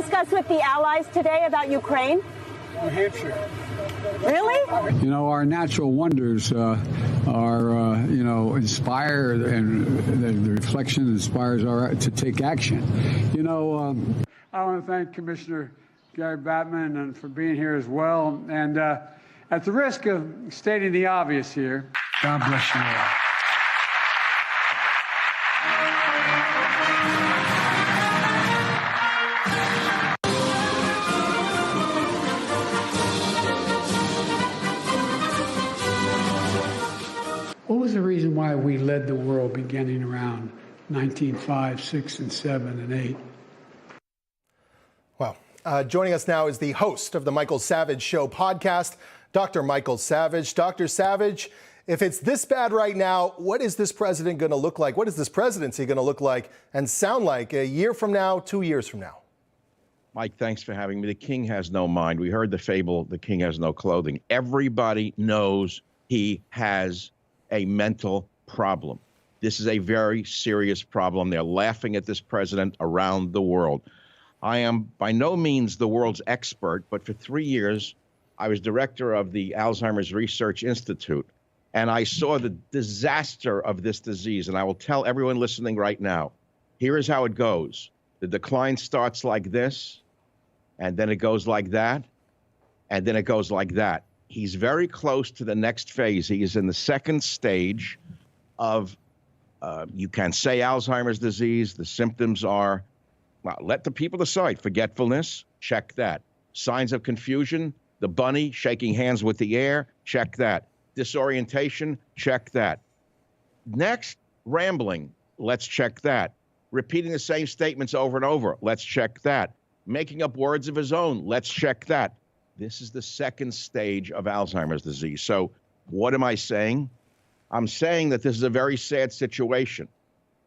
discuss with the allies today about Ukraine? New Hampshire. Really? You know, our natural wonders inspire, and the reflection inspires to take action. You know, I want to thank Commissioner Gary Batman and for being here as well. And at the risk of stating the obvious here, God bless you all. What was the reason why we led the world beginning around 1905, 6, and 7, and 8? Well, joining us now is the host of the Michael Savage Show podcast, Dr. Michael Savage. Dr. Savage, if it's this bad right now, what is this president going to look like? What is this presidency going to look like and sound like a year from now, 2 years from now? Mike, thanks for having me. The king has no mind. We heard the fable, the king has no clothing. Everybody knows he has a mental problem. This is a very serious problem. They're laughing at this president around the world. I am by no means the world's expert, but for 3 years, I was director of the Alzheimer's Research Institute, and I saw the disaster of this disease. And I will tell everyone listening right now, here is how it goes. The decline starts like this, and then it goes like that, and then it goes like that. He's very close to the next phase. He is in the second stage of, you can say Alzheimer's disease. The symptoms are, well, let the people decide. Forgetfulness, check that. Signs of confusion, the bunny shaking hands with the air, check that. Disorientation, check that. Next, rambling, let's check that. Repeating the same statements over and over, let's check that. Making up words of his own, let's check that. This is the second stage of Alzheimer's disease. So what am I saying? I'm saying that this is a very sad situation.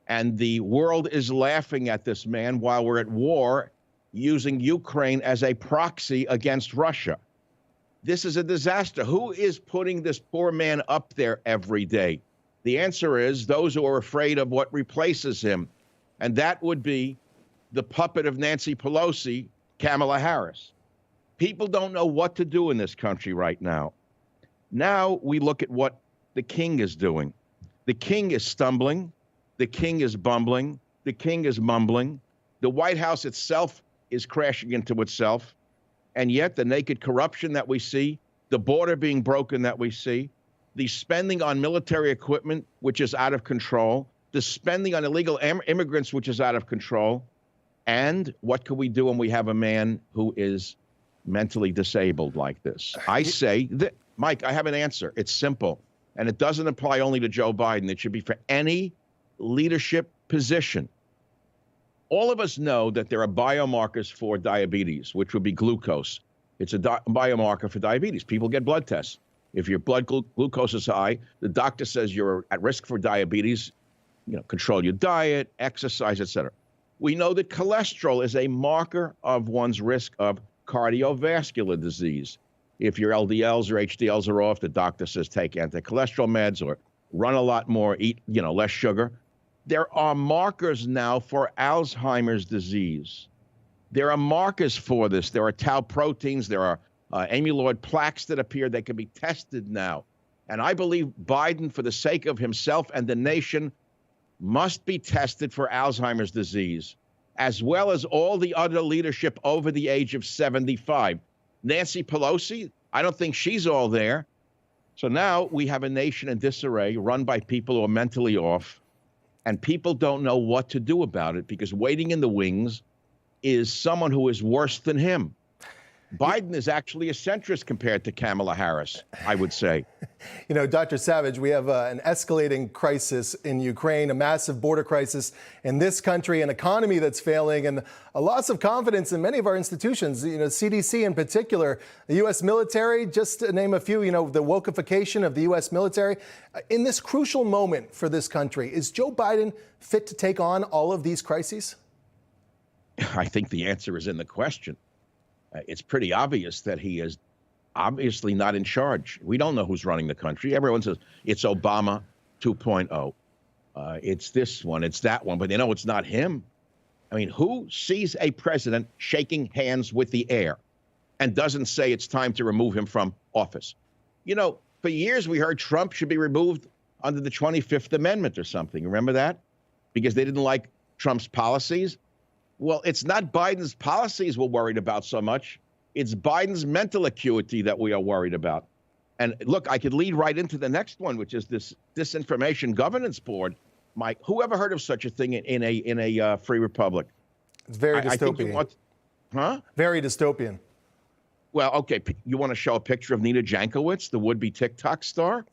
And the world is laughing at this man while we're at war, using Ukraine as a proxy against Russia. This is a disaster. Who is putting this poor man up there every day? The answer is those who are afraid of what replaces him. And that would be the puppet of Nancy Pelosi, Kamala Harris. People don't know what to do in this country right now. Now we look at what the king is doing. The king is stumbling. The king is bumbling. The king is mumbling. The White House itself is crashing into itself. And yet the naked corruption that we see, the border being broken that we see, the spending on military equipment, which is out of control, the spending on illegal immigrants, which is out of control. And what can we do when we have a man who is mentally disabled like this? I say that, Mike, I have an answer. It's simple. And it doesn't apply only to Joe Biden. It should be for any leadership position. All of us know that there are biomarkers for diabetes, which would be glucose. It's a biomarker for diabetes. People get blood tests. If your blood glucose is high, the doctor says you're at risk for diabetes. You know, control your diet, exercise, etc. We know that cholesterol is a marker of one's risk of cardiovascular disease. If your LDLs or HDLs are off, the doctor says take anti-cholesterol meds or run a lot more, eat, less sugar. There are markers now for Alzheimer's disease. There are markers for this. There are tau proteins. There are amyloid plaques that appear. They can be tested now. And I believe Biden, for the sake of himself and the nation, must be tested for Alzheimer's disease, as well as all the other leadership over the age of 75. Nancy Pelosi, I don't think she's all there. So now we have a nation in disarray run by people who are mentally off, and people don't know what to do about it because waiting in the wings is someone who is worse than him. Biden is actually a centrist compared to Kamala Harris, I would say. Dr. Savage, we have an escalating crisis in Ukraine, a massive border crisis in this country, an economy that's failing, and a loss of confidence in many of our institutions, CDC in particular, the U.S. military, just to name a few, the wokeification of the U.S. military. In this crucial moment for this country, is Joe Biden fit to take on all of these crises? I think the answer is in the question. It's pretty obvious that he is obviously not in charge. We don't know who's running the country. Everyone says it's Obama 2.0. It's this one, it's that one, but they know it's not him. I mean, who sees a president shaking hands with the air and doesn't say it's time to remove him from office? You know, for years we heard Trump should be removed under the 25th Amendment or something. Remember that? Because they didn't like Trump's policies. Well, it's not Biden's policies we're worried about so much. It's Biden's mental acuity that we are worried about. And look, I could lead right into the next one, which is this Disinformation Governance Board. Mike, who ever heard of such a thing in a free republic? It's very dystopian. Huh? Very dystopian. Well, okay, you want to show a picture of Nina Jankowicz, the would-be TikTok star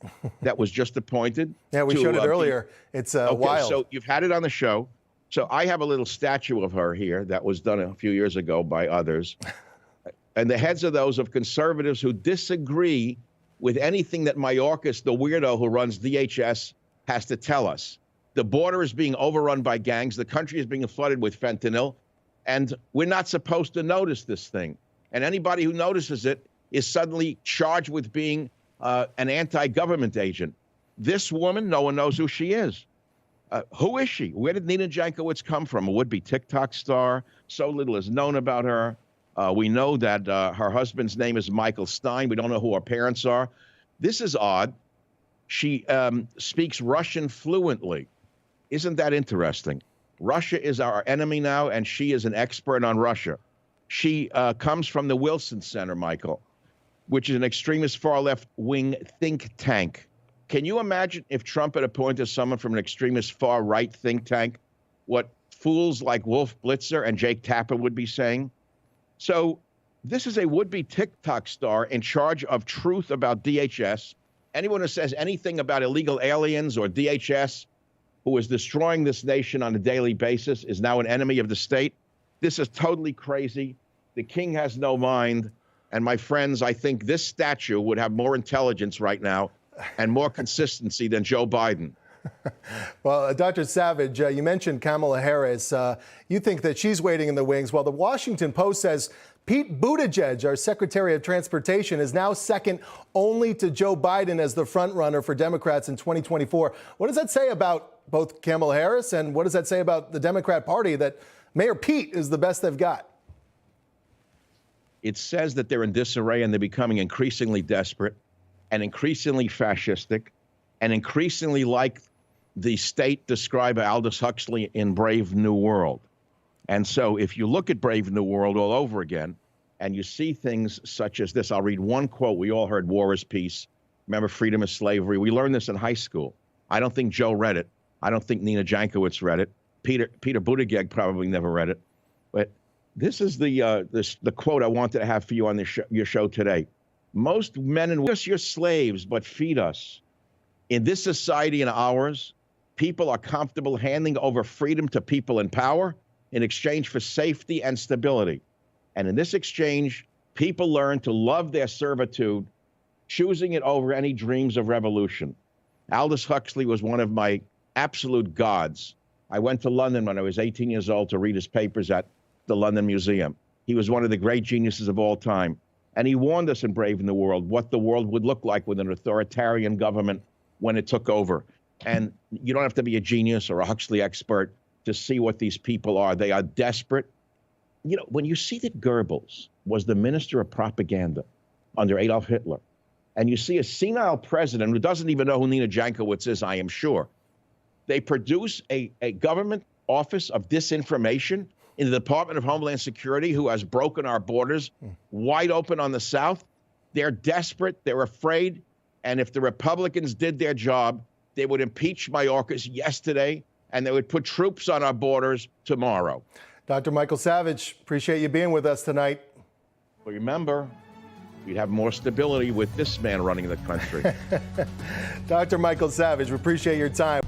that was just appointed? Yeah, we showed it earlier. It's wild. So you've had it on the show. So I have a little statue of her here that was done a few years ago by others. And the heads are those of conservatives who disagree with anything that Mayorkas, the weirdo who runs DHS, has to tell us. The border is being overrun by gangs. The country is being flooded with fentanyl. And we're not supposed to notice this thing. And anybody who notices it is suddenly charged with being an anti-government agent. This woman, no one knows who she is. Who is she? Where did Nina Jankowicz come from? A would-be TikTok star. So little is known about her. We know that her husband's name is Michael Stein. We don't know who her parents are. This is odd. She speaks Russian fluently. Isn't that interesting? Russia is our enemy now, and she is an expert on Russia. She comes from the Wilson Center, Michael, which is an extremist far-left wing think tank. Can you imagine if Trump had appointed someone from an extremist far-right think tank, what fools like Wolf Blitzer and Jake Tapper would be saying? So this is a would-be TikTok star in charge of truth about DHS. Anyone who says anything about illegal aliens or DHS, who is destroying this nation on a daily basis, is now an enemy of the state. This is totally crazy. The king has no mind. And my friends, I think this statue would have more intelligence right now and more consistency than Joe Biden. Well, Dr. Savage, you mentioned Kamala Harris. You think that she's waiting in the wings. Well, the Washington Post says Pete Buttigieg, our Secretary of Transportation, is now second only to Joe Biden as the frontrunner for Democrats in 2024. What does that say about both Kamala Harris, and what does that say about the Democrat Party that Mayor Pete is the best they've got? It says that they're in disarray and they're becoming increasingly desperate and increasingly fascistic and increasingly like the state described by Aldous Huxley in Brave New World. And so if you look at Brave New World all over again and you see things such as this, I'll read one quote. We all heard war is peace. Remember freedom is slavery. We learned this in high school. I don't think Joe read it. I don't think Nina Jankowicz read it. Peter Buttigieg probably never read it. But this is the quote I wanted to have for you on your show today. Most men and women, us your slaves, but feed us. In this society and ours, people are comfortable handing over freedom to people in power in exchange for safety and stability. And in this exchange, people learn to love their servitude, choosing it over any dreams of revolution. Aldous Huxley was one of my absolute gods. I went to London when I was 18 years old to read his papers at the London Museum. He was one of the great geniuses of all time. And he warned us in Brave New World what the world would look like with an authoritarian government when it took over. And you don't have to be a genius or a Huxley expert to see what these people are. They are desperate. You know, when you see that Goebbels was the minister of propaganda under Adolf Hitler, and you see a senile president who doesn't even know who Nina Jankowicz is, I am sure, they produce a government office of disinformation in the Department of Homeland Security who has broken our borders wide open on the South. They're desperate. They're afraid. And if the Republicans did their job, they would impeach Mayorkas yesterday, and they would put troops on our borders tomorrow. Dr. Michael Savage, appreciate you being with us tonight. Well, remember, we'd have more stability with this man running the country. Dr. Michael Savage, we appreciate your time.